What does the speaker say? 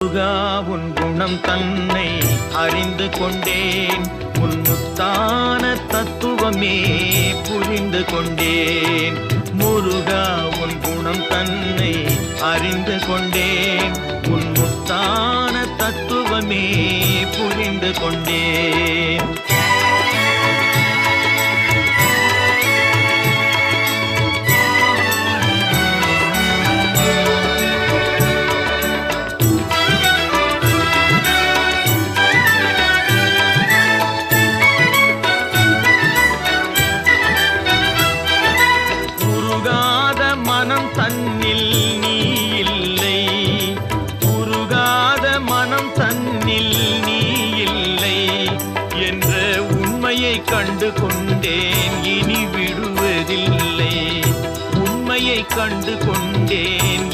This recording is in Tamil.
முருகா உன் குணம் தன்னை அறிந்து கொண்டேன், உன் முத்தான தத்துவமே புரிந்து கொண்டேன். முருகா உன் குணம் தன்னை அறிந்து கொண்டேன், உன் முத்தான தத்துவமே புரிந்து கொண்டேன். மனம் தன்னில் நீ இல்லை, உருகாத மனம் தன்னில் நீ இல்லை என்ற உண்மையை கண்டு கொண்டேன், இனி விடுவதில்லை. உண்மையை கண்டு கொண்டேன்,